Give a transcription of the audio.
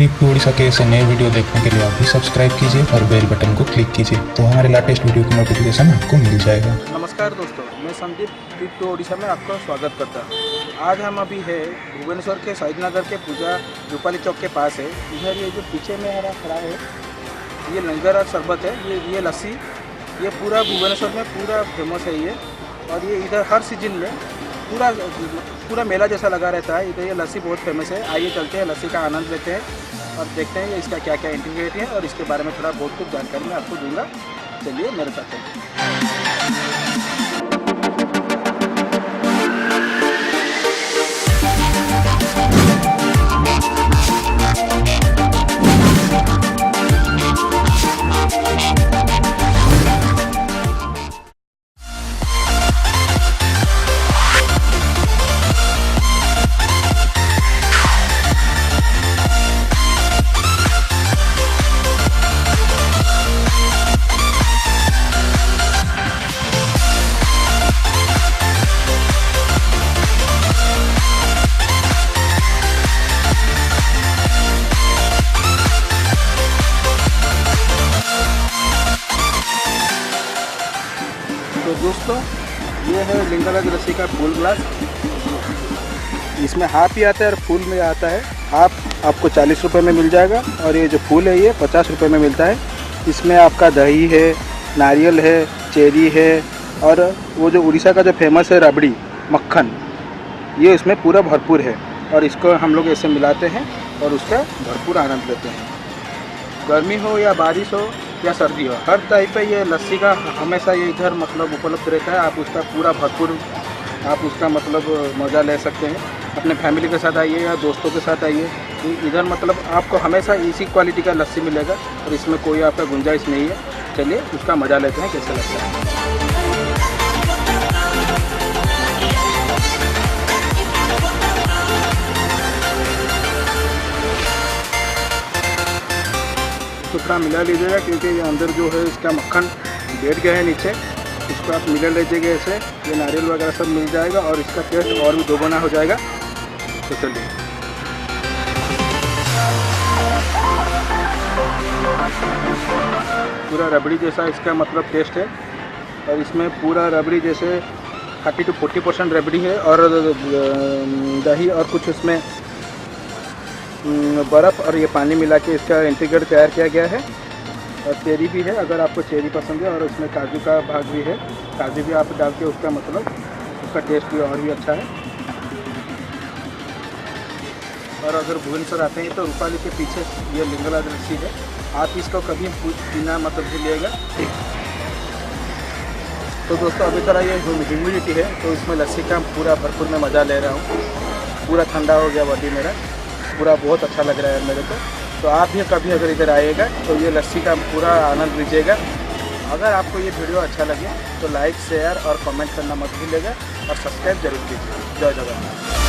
Trip to Orissa के ऐसे नए वीडियो देखने के लिए आप भी सब्सक्राइब कीजिए और बेल बटन को क्लिक कीजिए तो हमारे लेटेस्ट वीडियो की नोटिफिकेशन आपको मिल जाएगा। नमस्कार दोस्तों, मैं संदीप ट्रिप टू उड़ीसा में आपका स्वागत करता हूँ। आज हम अभी है भुवनेश्वर के शहीद नगर के पूजा रूपाली चौक के पास है। इधर ये जो पीछे में हरा खड़ा है ये लंगर और शरबत है, ये लस्सी, ये पूरा भुवनेश्वर में पूरा फेमस है ये। और ये इधर हर सीजन में पूरा मेला जैसा लगा रहता है। इधर ये लस्सी बहुत फेमस है। आइए चलते हैं, लस्सी का आनंद लेते हैं और देखते हैं इसका क्या क्या इंटीग्रेट है और इसके बारे में थोड़ा बहुत कुछ जानकारी मैं आपको दूंगा। चलिए मेरे साथ चलिए। तो दोस्तों, ये है लिंगाराज लस्सी का फुल ग्लास। इसमें हाफ ही आता है और फुल में आता है। हाफ आपको 40 रुपये में मिल जाएगा और ये जो फुल है ये 50 रुपये में मिलता है। इसमें आपका दही है, नारियल है, चेरी है और वो जो उड़ीसा का जो फेमस है रबड़ी मक्खन, ये इसमें पूरा भरपूर है। और इसको हम लोग ऐसे मिलाते हैं और उसका भरपूर आनंद लेते हैं। गर्मी हो या बारिश हो या सर्दी हो, हर टाइप पे ये लस्सी का हमेशा ये इधर मतलब उपलब्ध रहता है। आप उसका पूरा भरपूर आप उसका मतलब मज़ा ले सकते हैं। अपने फैमिली के साथ आइए या दोस्तों के साथ आइए, इधर मतलब आपको हमेशा इसी क्वालिटी का लस्सी मिलेगा और इसमें कोई आपका गुंजाइश नहीं है। चलिए उसका मज़ा लेते हैं कैसे लगता है। तो थोड़ा मिला लीजिएगा क्योंकि ये अंदर जो है इसका मक्खन बैठ गया है नीचे। इसको आप मिला लीजिएगा ऐसे, ये नारियल वगैरह सब मिल जाएगा और इसका टेस्ट और भी दोगुना हो जाएगा। तो चलिए पूरा रबड़ी जैसा इसका मतलब टेस्ट है और इसमें पूरा रबड़ी जैसे 30 to 40% रबड़ी है और दही और कुछ उसमें बर्फ़ और ये पानी मिला के इसका इंटीग्रेट तैयार किया गया है। और चेरी भी है, अगर आपको चेरी पसंद है, और उसमें काजू का भाग भी है। काजू भी आप डाल के उसका मतलब उसका टेस्ट भी और भी अच्छा है। और अगर भुवनेश्वर आते हैं तो रूपाली के पीछे ये लिंगाराज लस्सी है। आप इसको कभी पीना मतलब भूलिएगा। तो दोस्तों, अभी तरह ये ह्यूमिडिटी है तो इसमें लस्सी का पूरा भरपूर मैं मज़ा ले रहा हूँ। पूरा ठंडा हो गया बॉडी मेरा, पूरा बहुत अच्छा लग रहा है मेरे को। तो आप भी कभी अगर इधर आइएगा तो ये लस्सी का पूरा आनंद लीजिएगा। अगर आपको ये वीडियो अच्छा लगे तो लाइक, शेयर और कमेंट करना मत भूलिएगा और सब्सक्राइब जरूर कीजिए। जय जगन्नाथ।